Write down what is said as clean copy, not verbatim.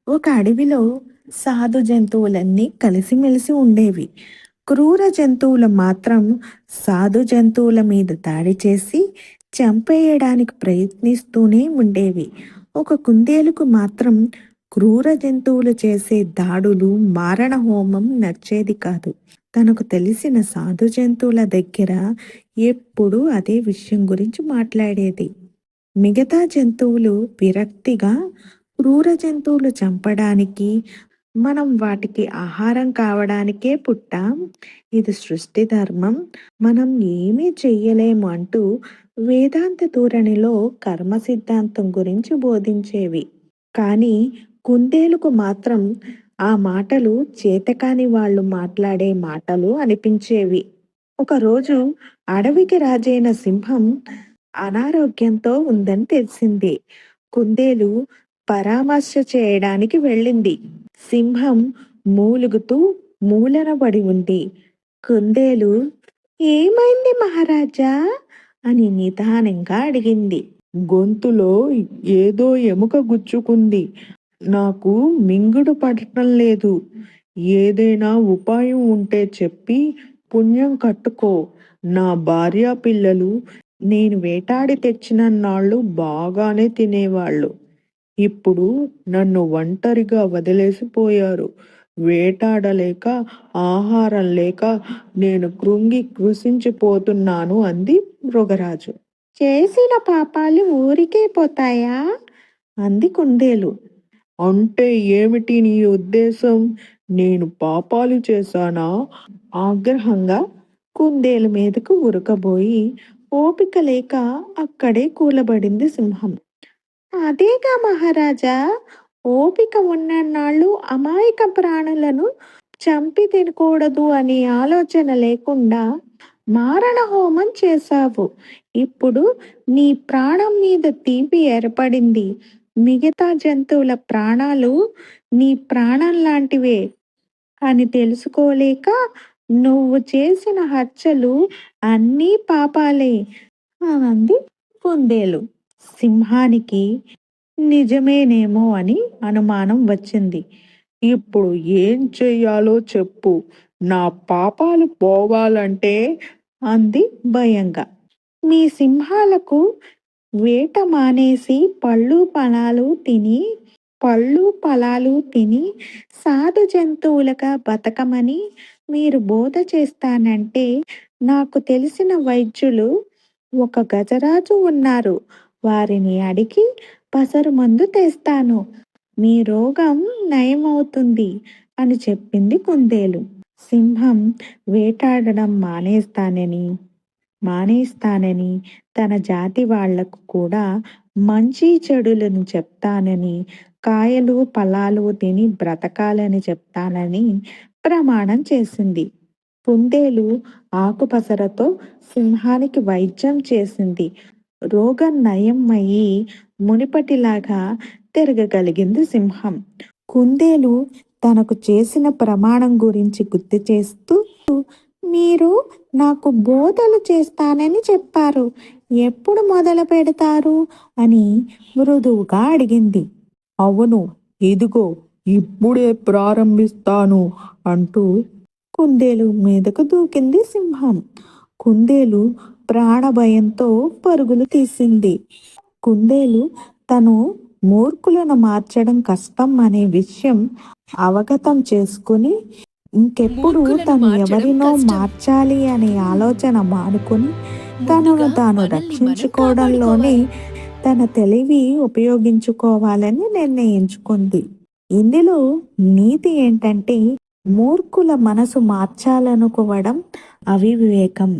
ఒక అడవిలో సాధు జంతువులన్నీ కలిసిమెలిసి ఉండేవి. క్రూర జంతువులు మాత్రం సాధు జంతువుల మీద దాడి చేసి చంపేయడానికి ప్రయత్నిస్తూనే ఉండేవి. ఒక కుందేలుకు మాత్రం క్రూర జంతువులు చేసే దాడులు, మారణ హోమం నచ్చేది కాదు. తనకు తెలిసిన సాధు జంతువుల దగ్గర ఎప్పుడూ అదే విషయం గురించి మాట్లాడేది. మిగతా జంతువులు విరక్తిగా, క్రూర జంతువులు చంపడానికి, మనం వాటికి ఆహారం కావడానికే పుట్టాం, ఇది సృష్టి ధర్మం, మనం ఏమీ చెయ్యలేము అంటూ వేదాంత ధోరణిలో కర్మ సిద్ధాంతం గురించి బోధించేవి. కానీ కుందేలుకు మాత్రం ఆ మాటలు చేతకాని వాళ్ళు మాట్లాడే మాటలు అనిపించేవి. ఒకరోజు అడవికి రాజైన సింహం అనారోగ్యంతో ఉందని తెలిసింది. కుందేలు పరామర్శ చేయడానికి వెళ్ళింది. సింహం మూలుగుతూ మూలన పడి ఉంది. కుందేలు, ఏమైంది మహారాజా అని నిదానంగా అడిగింది. గొంతులో ఏదో ఎముక గుచ్చుకుంది. నాకు మింగుడు పడటం లేదు. ఏదైనా ఉపాయం ఉంటే చెప్పి పుణ్యం కట్టుకో. నా భార్య పిల్లలు నేను వేటాడి తెచ్చిన నాళ్ళు బాగానే తినేవాళ్ళు. ఇప్పుడు నన్ను ఒంటరిగా వదిలేసిపోయారు. వేటాడలేక, ఆహారం లేక నేను కృంగి కృషించిపోతున్నాను అంది మృగరాజు. చేసిన పాపాలు ఊరికే పోతాయా అంది కుందేలు. అంటే ఏమిటి నీ ఉద్దేశం? నేను పాపాలు చేశానా? ఆగ్రహంగా కుందేలు మీదకు ఉరకబోయి ఓపిక లేక అక్కడే కూలబడింది సింహం. అదేగా మహారాజా, ఓపిక ఉన్నన్నాళ్ళు అమాయక ప్రాణులను చంపి తినకూడదు అనే ఆలోచన లేకుండా మారణ హోమం చేశావు. ఇప్పుడు నీ ప్రాణం మీద తీపి ఏర్పడింది. మిగతా జంతువుల ప్రాణాలు నీ ప్రాణం లాంటివే అని తెలుసుకోలేక నువ్వు చేసిన హత్యలు అన్నీ పాపాలే అనంది కుందేలు. సింహానికి నిజమేనేమో అని అనుమానం వచ్చింది. ఇప్పుడు ఏం చెయ్యాలో చెప్పు, నా పాపాలు పోవాలంటే అంది భయంగా. మీ సింహాలకు వేట మానేసి పళ్ళు ఫలాలు తిని సాధు జంతువులుగా బతకమని మీరు బోధ చేస్తానంటే, నాకు తెలిసిన వైద్యులు ఒక గజరాజు ఉన్నారు. వారిని అడిగి పసరు మందు తెస్తాను. మీ రోగం నయమవుతుంది అని చెప్పింది కుందేలు. సింహం వేటాడడం మానేస్తానని, తన జాతి వాళ్లకు కూడా మంచి చెడులను చెప్తానని, కాయలు ఫలాలు తిని బ్రతకాలని చెప్తానని ప్రమాణం చేసింది. కుందేలు ఆకుపసరతో సింహానికి వైద్యం చేసింది. రోగం నయం అయ్యి మునిపటిలాగా తిరగగలిగింది సింహం. కుందేలు తనకు చేసిన ప్రమాణం గురించి గుర్తు చేస్తూ, మీరు నాకు బోధలు చేస్తానని చెప్పారు, ఎప్పుడు మొదలు పెడతారు అని మృదువుగా అడిగింది. అవును, ఇదిగో ఇప్పుడే ప్రారంభిస్తాను అంటూ కుందేలు మీదకు దూకింది సింహం. కుందేలు ప్రాణభయంతో పరుగులు తీసింది. కుందేలు తను మూర్ఖులను మార్చడం కష్టం అనే విషయం అవగతం చేసుకుని, ఇంకెప్పుడు తను ఎవరినో మార్చాలి అనే ఆలోచన మానుకొని తనను తాను రక్షించుకోవడంలోనే తన తెలివి ఉపయోగించుకోవాలని నిర్ణయించుకుంది. ఇందులో నీతి ఏంటంటే, మూర్ఖుల మనసు మార్చాలనుకోవడం అవివేకం.